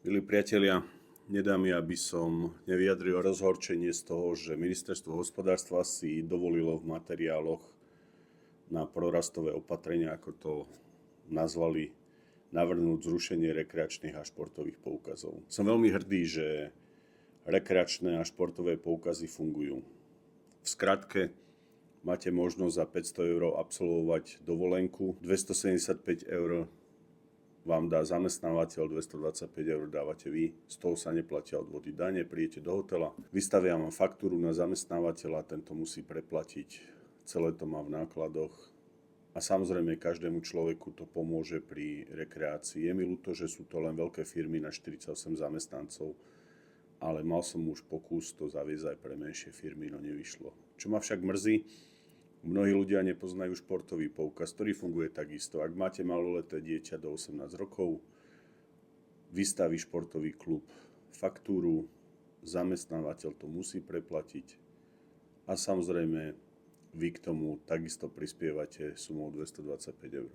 Milí priatelia, nedá mi, aby som nevyjadril rozhorčenie z toho, že Ministerstvo hospodárstva si dovolilo v materiáloch na prorastové opatrenia, ako to nazvali, navrhnúť zrušenie rekreačných a športových poukazov. Som veľmi hrdý, že rekreačné a športové poukazy fungujú. V skratke, máte možnosť za 500 eur absolvovať dovolenku, 275 eur vám dá zamestnávateľ, 225 eur dávate vy, z toho sa neplatia odvody dane, prídete do hotela, vystavia vám faktúru na zamestnávateľa, tento musí preplatiť, celé to má v nákladoch a samozrejme každému človeku to pomôže pri rekreácii. Je mi ľúto, že sú to len veľké firmy na 48 zamestnancov, ale mal som už pokus to zaviesť aj pre menšie firmy, no nevyšlo. Čo ma však mrzí, mnohí ľudia nepoznajú športový poukaz, ktorý funguje takisto. Ak máte maloleté dieťa do 18 rokov, vystaví športový klub faktúru, zamestnávateľ to musí preplatiť a samozrejme vy k tomu takisto prispievate sumou 225 eur.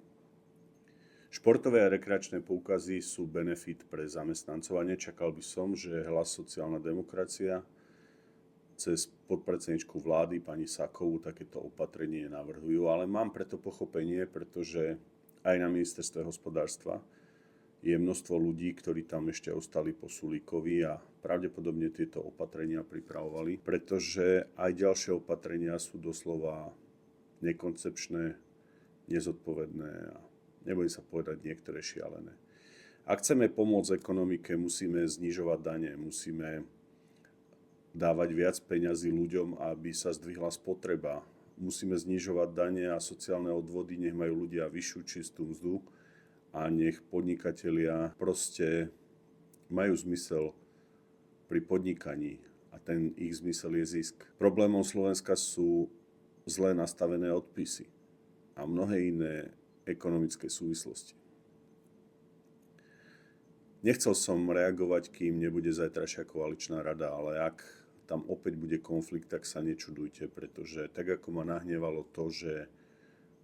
Športové a rekreačné poukazy sú benefit pre zamestnancov a nečakal by som, že Hlas sociálna demokracia cez podpredsedničku vlády pani Sakovú takéto opatrenie navrhujú, ale mám preto pochopenie, pretože aj na ministerstve hospodárstva je množstvo ľudí, ktorí tam ešte ostali po Sulíkovi a pravdepodobne tieto opatrenia pripravovali, pretože aj ďalšie opatrenia sú doslova nekoncepčné, nezodpovedné a nebudem sa povedať niektoré šialené. Ak chceme pomôcť ekonomike, musíme znižovať dane, musíme dávať viac peňazí ľuďom, aby sa zdvihla spotreba. Musíme znižovať dane a sociálne odvody, nech majú ľudia vyššiu čistú mzdu a nech podnikatelia proste majú zmysel pri podnikaní a ten ich zmysel je zisk. Problémom Slovenska sú zle nastavené odpisy a mnohé iné ekonomické súvislosti. Nechcel som reagovať, kým nebude zajtrajšia koaličná rada, ale ak tam opäť bude konflikt, tak sa nečudujte, pretože tak ako ma nahnevalo to, že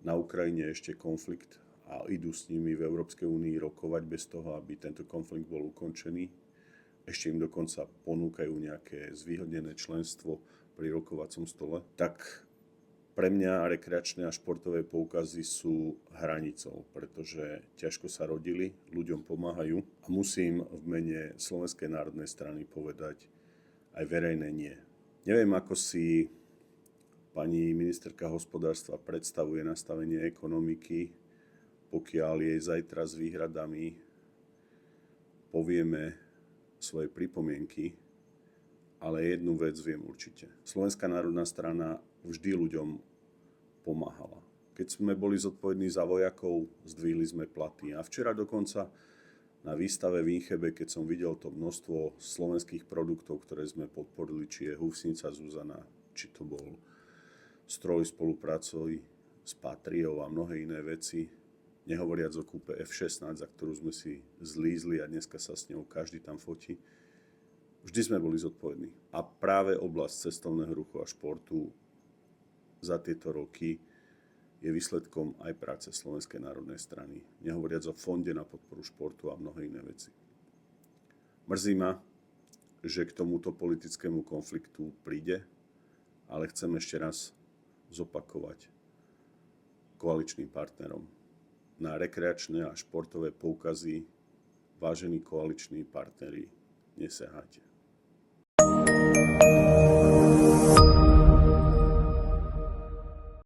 na Ukrajine je ešte konflikt a idú s nimi v Európskej únii rokovať bez toho, aby tento konflikt bol ukončený, ešte im dokonca ponúkajú nejaké zvýhodnené členstvo pri rokovacom stole, tak pre mňa rekreačné a športové poukazy sú hranicou, pretože ťažko sa rodili, ľuďom pomáhajú a musím v mene Slovenskej národnej strany povedať aj verejné nie. Neviem, ako si pani ministerka hospodárstva predstavuje nastavenie ekonomiky, pokiaľ jej zajtra s výhradami povieme svoje pripomienky, ale jednu vec viem určite. Slovenská národná strana vždy ľuďom pomáhala. Keď sme boli zodpovední za vojakov, zdvihli sme platy. A včera dokonca na výstave v Inchebe, keď som videl to množstvo slovenských produktov, ktoré sme podporili, či je hufsnica Zuzana, či to bol stroj spolupracový s Patriou a mnohé iné veci, nehovoriac o kúpe F-16, za ktorú sme si zlízli a dneska sa s ňou každý tam fotí. Vždy sme boli zodpovední. A práve oblasť cestovného ruchu a športu za tieto roky je výsledkom aj práce Slovenskej národnej strany. Nehovoriac o fonde na podporu športu a mnohé iné veci. Mrzí ma, že k tomuto politickému konfliktu príde, ale chcem ešte raz zopakovať koaličným partnerom. Na rekreačné a športové poukazy, vážení koaliční partneri, nesaháte.